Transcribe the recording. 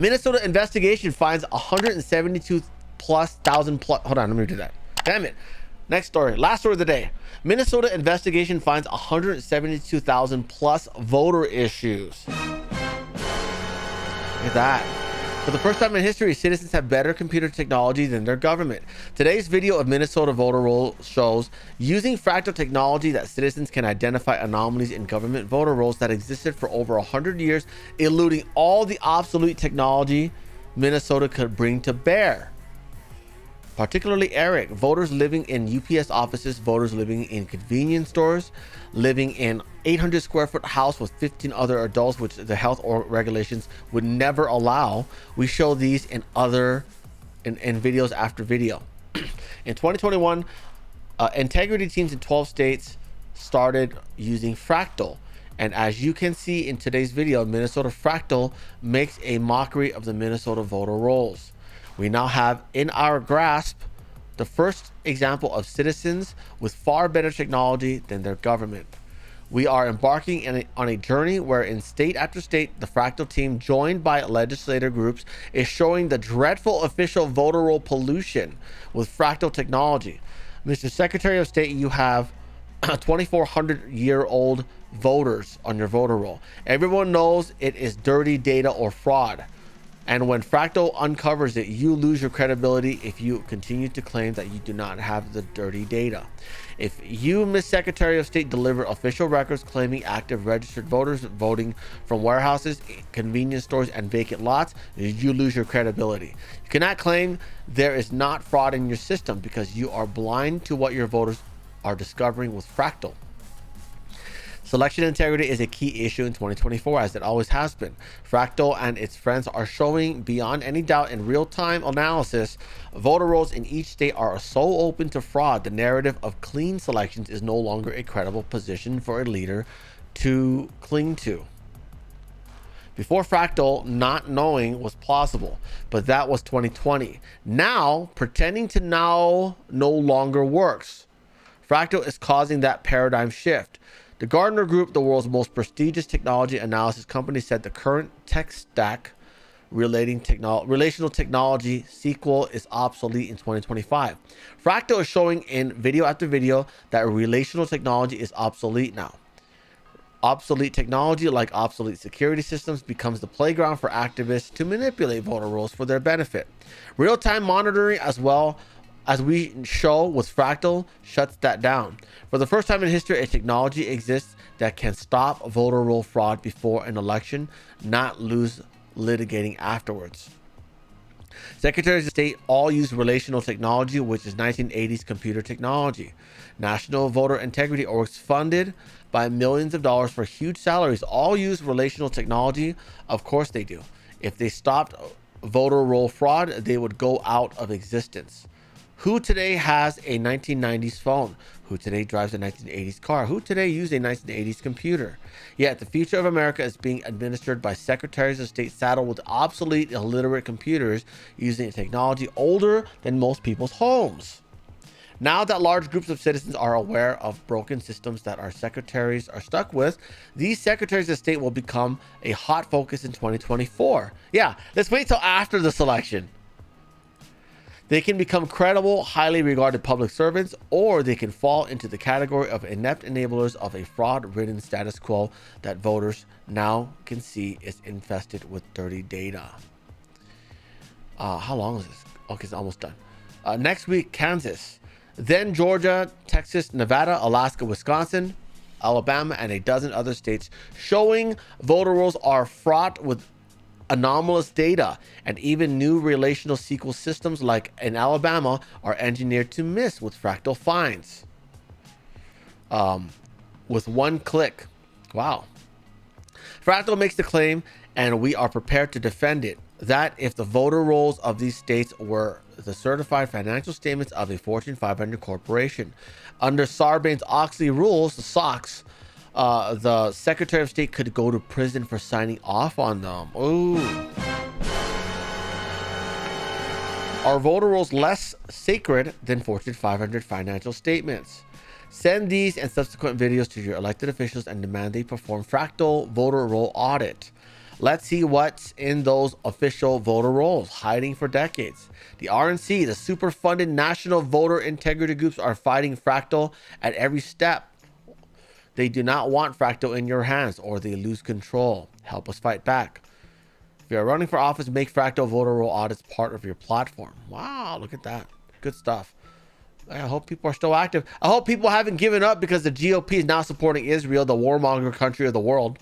Minnesota investigation finds 172 plus thousand plus. Hold on, let me do that. Damn it. Next story. Last story of the day. Minnesota investigation finds 172,000 plus voter issues. Look at that. For the first time in history, citizens have better computer technology than their government. Today's video of Minnesota voter roll shows using fractal technology that citizens can identify anomalies in government voter rolls that existed for over 100 years, eluding all the obsolete technology Minnesota could bring to bear. Particularly Eric, voters living in UPS offices, voters living in convenience stores, living in 800 square foot house with 15 other adults, which the health or regulations would never allow. We show these in videos after video. In 2021, integrity teams in 12 states started using Fractal. And as you can see in today's video, Minnesota Fractal makes a mockery of the Minnesota voter rolls. We now have in our grasp the first example of citizens with far better technology than their government. We are embarking on a journey where in state after state, the Fractal team, joined by legislator groups, is showing the dreadful official voter roll pollution with Fractal technology. Mr. Secretary of State, you have 2,400-year-old voters on your voter roll. Everyone knows it is dirty data or fraud. And when Fractal uncovers it, you lose your credibility if you continue to claim that you do not have the dirty data. If you, Ms. Secretary of State, deliver official records claiming active registered voters voting from warehouses, convenience stores, and vacant lots, you lose your credibility. You cannot claim there is not fraud in your system because you are blind to what your voters are discovering with Fractal. Selection integrity is a key issue in 2024, as it always has been. Fractal and its friends are showing beyond any doubt in real-time analysis, voter rolls in each state are so open to fraud, the narrative of clean selections is no longer a credible position for a leader to cling to. Before Fractal, not knowing was plausible, but that was 2020. Now, pretending to know no longer works. Fractal is causing that paradigm shift. The Gartner Group, the world's most prestigious technology analysis company, said the current tech stack relational technology SQL is obsolete in 2025. Fractal is showing in video after video that relational technology is obsolete now. Obsolete technology, like obsolete security systems, becomes the playground for activists to manipulate voter rolls for their benefit. Real-time monitoring, as well as we show with Fractal, shuts that down. For the first time in history, a technology exists that can stop voter roll fraud before an election, not lose litigating afterwards. Secretaries of State all use relational technology, which is 1980s computer technology. National Voter Integrity Orgs, funded by millions of dollars for huge salaries, all use relational technology. Of course they do. If they stopped voter roll fraud, they would go out of existence. Who today has a 1990s phone? Who today drives a 1980s car? Who today uses a 1980s computer? Yet the future of America is being administered by secretaries of state saddled with obsolete, illiterate computers using technology older than most people's homes. Now that large groups of citizens are aware of broken systems that our secretaries are stuck with, these secretaries of state will become a hot focus in 2024. Yeah, let's wait till after the selection. They can become credible, highly regarded public servants, or they can fall into the category of inept enablers of a fraud-ridden status quo that voters now can see is infested with dirty data. How long is this? Okay, it's almost done. Next week, Kansas, then Georgia, Texas, Nevada, Alaska, Wisconsin, Alabama, and a dozen other states showing voter rolls are fraught with anomalous data, and even new relational SQL systems like in Alabama are engineered to miss with Fractal finds. With one click. Wow. Fractal makes the claim, and we are prepared to defend it, that if the voter rolls of these states were the certified financial statements of a Fortune 500 corporation, under Sarbanes-Oxley rules, the SOX, the Secretary of State could go to prison for signing off on them. Ooh. Are voter rolls less sacred than Fortune 500 financial statements? Send these and subsequent videos to your elected officials and demand they perform Fractal voter roll audit. Let's see what's in those official voter rolls, hiding for decades. The RNC, the super funded national voter integrity groups, are fighting Fractal at every step. They do not want Fractal in your hands or they lose control. Help us fight back. If you're running for office, make Fractal voter roll audits part of your platform. Wow, look at that. Good stuff. I hope people are still active. I hope people haven't given up because the GOP is now supporting Israel, the warmonger country of the world.